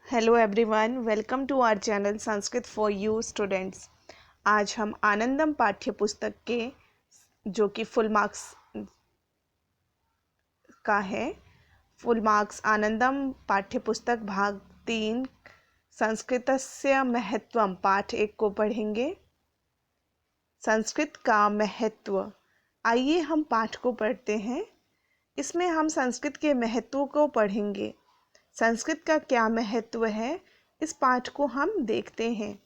Hello everyone, welcome to our channel Sanskrit for you students. आज हम आनंदम पाठ्य पुस्तक के जो कि फुल मार्क्स का है, फुल मार्क्स आनंदम पाठ्य पुस्तक भाग 3 संस्कृतस्य महत्वम पाठ 1 को पढ़ेंगे। संस्कृत का महत्व। आइए हम पाठ को पढ़ते हैं। इसमें हम संस्कृत के महत्व को पढ़ेंगे। संस्कृत का क्या महत्व है, इस पाठ को हम देखते हैं।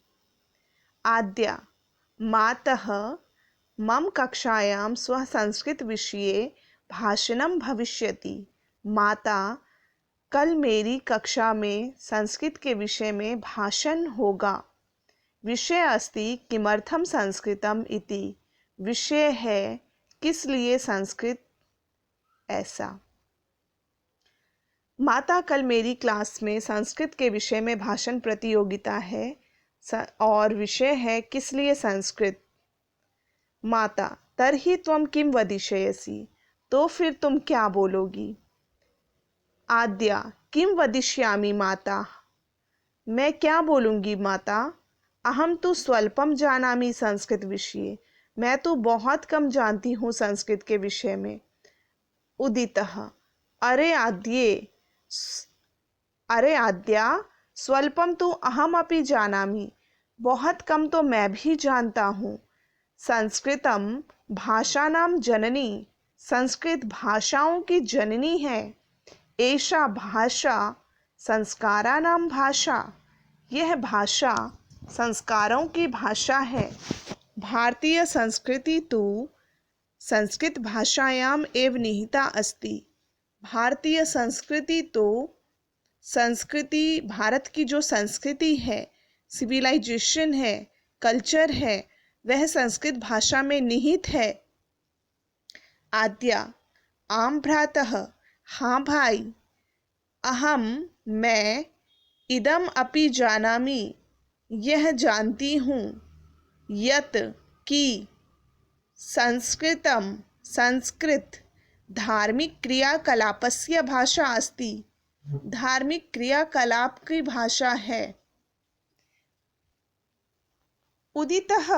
आद्या मातः मम कक्षायां स्वसंस्कृत विषये भाषणं भविष्यति। माता, कल मेरी कक्षा में संस्कृत के विषय में भाषण होगा। विषय अस्ति किमर्थम संस्कृतम इति। विषय है किस लिए संस्कृत। ऐसा। माता, कल मेरी क्लास में संस्कृत के विषय में भाषण प्रतियोगिता है और विषय है किस लिए संस्कृत। माता, तर्हि त्वं किं वदिष्यसि। तो फिर तुम क्या बोलोगी। आद्या, किं वदिष्यामि माता। मैं क्या बोलूँगी माता। अहम तु स्वल्पम जानामि संस्कृत विषये। मैं तो बहुत कम जानती हूँ संस्कृत के विषय में। उदितः, अरे आद्या स्वल्पम तो अहम अपि जानामि। बहुत कम तो मैं भी जानता हूँ। संस्कृतम भाषानां जननी। संस्कृत भाषाओं की जननी है। एषा भाषा संस्कारानां भाषा। यह भाषा संस्कारों की भाषा है। भारतीय संस्कृति तो संस्कृत भाषायाम एव निहिता अस्ति। भारतीय संस्कृति तो भारत की जो संस्कृति है, सिविलाइजेशन है, कल्चर है, वह संस्कृत भाषा में निहित है। आद्या, आम भ्रातः, हाँ भाई। अहम, मैं, इदम अपि जानामि, यह जानती हूँ। यत, कि, संस्कृतम, संस्कृत धार्मिक क्रियाकलापस्य भाषा अस्ति। धार्मिक क्रियाकलाप की भाषा है। उदितः,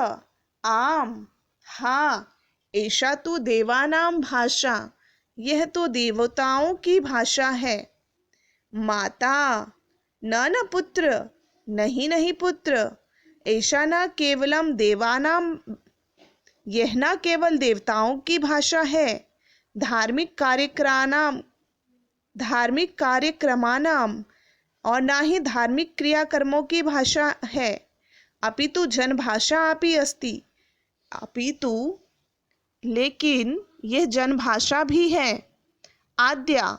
आम, हाँ। एषा तो देवानां भाषा। यह तो देवताओं की भाषा है। माता, न पुत्र, नहीं पुत्र। एषा न केवलम देवानां, यह न केवल देवताओं की भाषा है। धार्मिक कार्यक्रमानाम, और ना ही धार्मिक क्रियाकर्मों की भाषा है। अपितु जनभाषा अपि अस्ति। अपितु, लेकिन यह जनभाषा भी है। आद्या,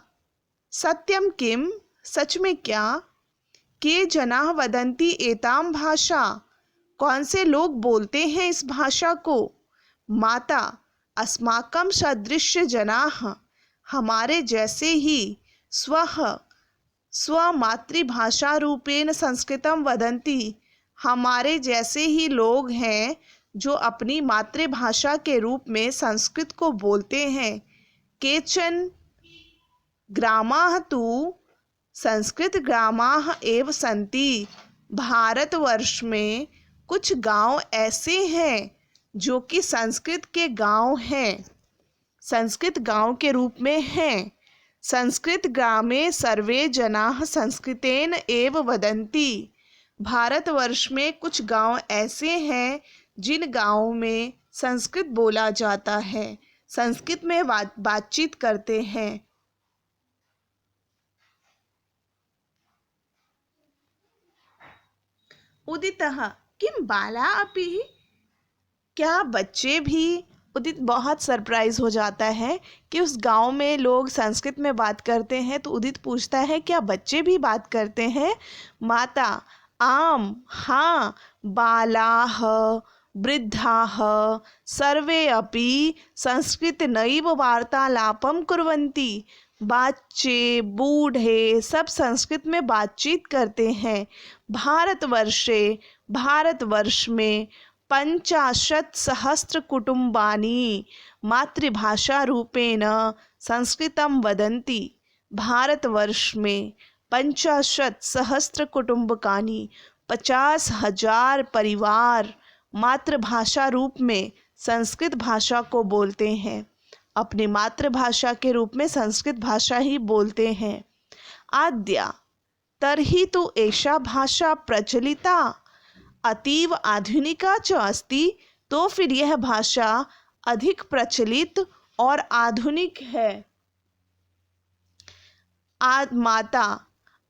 सत्यम किम, सच में क्या। के जनाः वदन्ति एतां भाषा। कौन से लोग बोलते हैं इस भाषा को। माता, अस्माकं सदृश्य जनाः, हमारे जैसे ही, स्वमातृभाषा रूपेण संस्कृतम वदन्ति, हमारे जैसे ही लोग हैं जो अपनी मातृभाषा के रूप में संस्कृत को बोलते हैं। केचन ग्रामाः तु संस्कृत ग्रामाः एव सन्ति। भारतवर्ष में कुछ गांव ऐसे हैं जो कि संस्कृत के गांव हैं, संस्कृत गांव के रूप में हैं। संस्कृत ग्रामे सर्वे जनाः संस्कृतेन एव वदन्ति। भारतवर्ष में कुछ गांव ऐसे हैं जिन गांवों में संस्कृत बोला जाता है, संस्कृत में बातचीत करते हैं। उदितः, किम बाला अपि। क्या बच्चे भी। उदित बहुत सरप्राइज हो जाता है कि उस गांव में लोग संस्कृत में बात करते हैं, तो उदित पूछता है क्या बच्चे भी बात करते हैं। माता, आम, हाँ। बालाः वृद्धाः सर्वे अपि संस्कृतेनैव वार्तालापं कुर्वन्ति। बच्चे, बूढ़े सब संस्कृत में बातचीत करते हैं। भारतवर्ष में 50,000 कुटुम्बानि मातृभाषा रूपेण संस्कृतं वदन्ति। भारतवर्ष में 50,000 कुटुंबकानी, 50,000 परिवार मातृभाषा रूप में संस्कृत भाषा को बोलते हैं, अपनी मातृभाषा के रूप में संस्कृत भाषा ही बोलते हैं। आद्या तर्हि तु एषा भाषा प्रचलिता अतीव आधुनिका च अस्ति, तो फिर यह भाषा अधिक प्रचलित और आधुनिक है। माता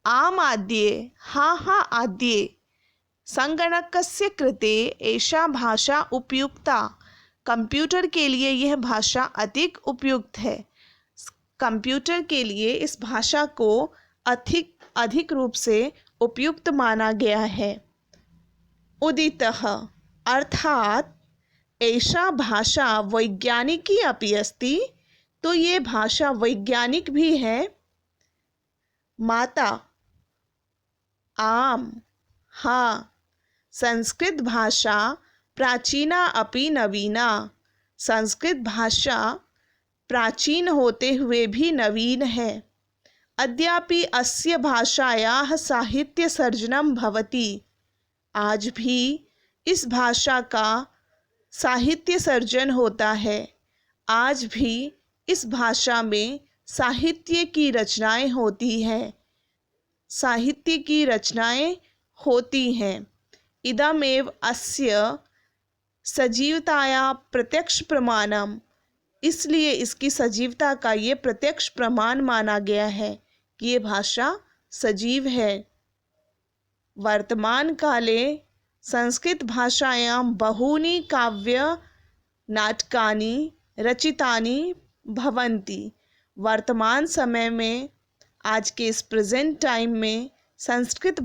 आम आद्ये हा आद्ये संगणकस्य कृते एषा भाषा उपयुक्ता, कंप्यूटर के लिए यह भाषा अधिक उपयुक्त है। कंप्यूटर के लिए इस भाषा को अधिक रूप से उपयुक्त माना गया है। उदितः अर्थात एषा भाषा वैज्ञानिकी अपि अस्ति, तो ये भाषा वैज्ञानिक भी है। माता आम हाँ संस्कृत भाषा प्राचीना अपि नवीना, संस्कृत भाषा प्राचीन होते हुए भी नवीन है। अद्यापि अस्य भाषायाः साहित्य सर्जनम भवति, आज भी इस भाषा का साहित्य सर्जन होता है। आज भी इस भाषा में साहित्य की रचनाएं होती हैं, साहित्य की रचनाएं होती हैं। इदमेव अस्य सजीवताया प्रत्यक्ष प्रमाणम, इसलिए इसकी सजीवता का ये प्रत्यक्ष प्रमाण माना गया है कि ये भाषा सजीव है। वर्तमान काले संस्कृत भाषायां बहूनि काव्य नाटकानि रचितानि भवन्ति। वर्तमान समय में, आज के इस प्रेजेंट टाइम में संस्कृत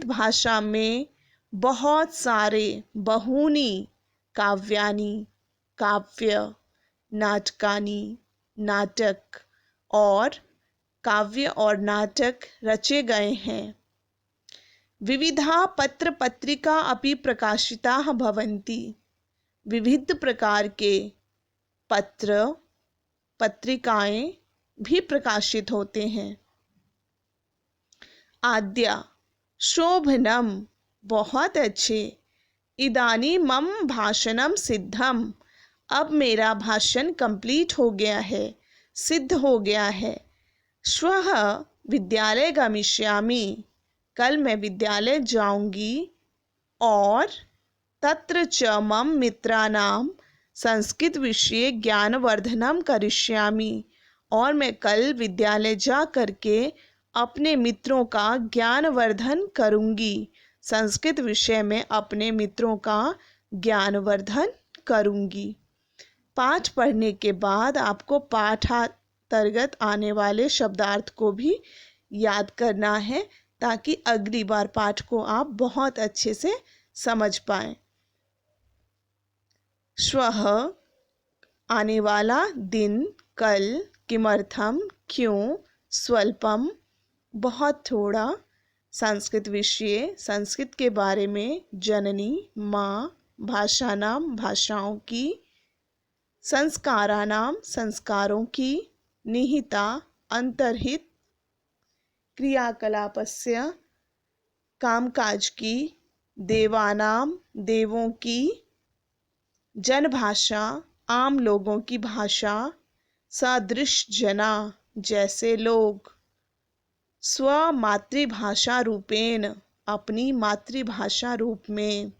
भाषा में बहुत सारे बहूनि काव्यानि काव्य नाटकानि नाटक और काव्य और नाटक रचे गए हैं। विविधा पत्र पत्रिका अपि प्रकाशिताः भवन्ति, विविध प्रकार के पत्र पत्रिकाएं भी प्रकाशित होते हैं। आद्या शोभनम बहुत अच्छे, इदानी मम भाषणम सिद्धम, अब मेरा भाषण कंप्लीट हो गया है, सिद्ध हो गया है। श्वः विद्यालय गमिष्यामि, कल मैं विद्यालय जाऊंगी। और तत्र च मम मित्राणाम संस्कृत विषये ज्ञानवर्धनम करिष्यामि, और मैं कल विद्यालय जा करके अपने मित्रों का ज्ञानवर्धन करूंगी, संस्कृत विषय में अपने मित्रों का ज्ञानवर्धन करूंगी। पाठ पढ़ने के बाद आपको पाठांतर्गत आने वाले शब्दार्थ को भी याद करना है, ताकि अगली बार पाठ को आप बहुत अच्छे से समझ पाएं। श्वः आने वाला दिन, कल, किमर्थम क्यों, स्वल्पम बहुत थोड़ा, संस्कृत विषय संस्कृत के बारे में, जननी माँ, भाषानाम भाषाओं की, संस्कारानाम संस्कारों की, निहिता अंतर्हित, क्रियाकलापस्य कामकाज की, देवानाम देवों की, जनभाषा आम लोगों की भाषा, सदृश जना जैसे लोग, स्व मातृभाषा रूपेण अपनी मातृभाषा रूप में,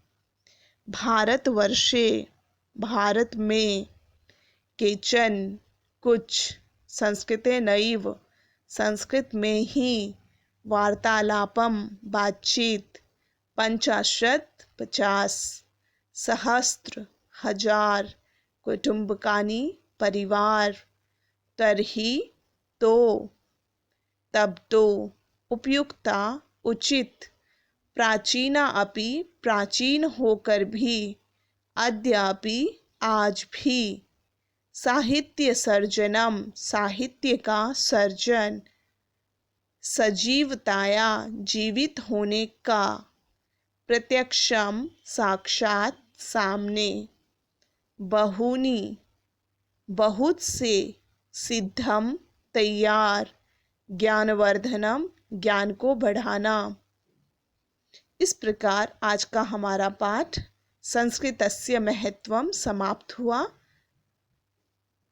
भारतवर्षे भारत में, केचन कुछ, संस्कृते नैव संस्कृत में ही, वार्तालापम बातचीत, 50 सहस्त्र हजार, कुटुंबकानी परिवार, तर्हि तो तब तो, उपयुक्ता उचित, प्राचीना अपि प्राचीन होकर भी, अद्यापि आज भी, साहित्य सर्जनम साहित्य का सर्जन, सजीवताया जीवित होने का, प्रत्यक्षम साक्षात सामने, बहूनि बहुत से, सिद्धम तैयार, ज्ञानवर्धनम, ज्ञान को बढ़ाना। इस प्रकार आज का हमारा पाठ संस्कृतस्य महत्वम समाप्त हुआ।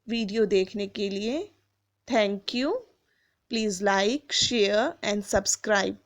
वीडियो देखने के लिए thank you. Please like, share and subscribe.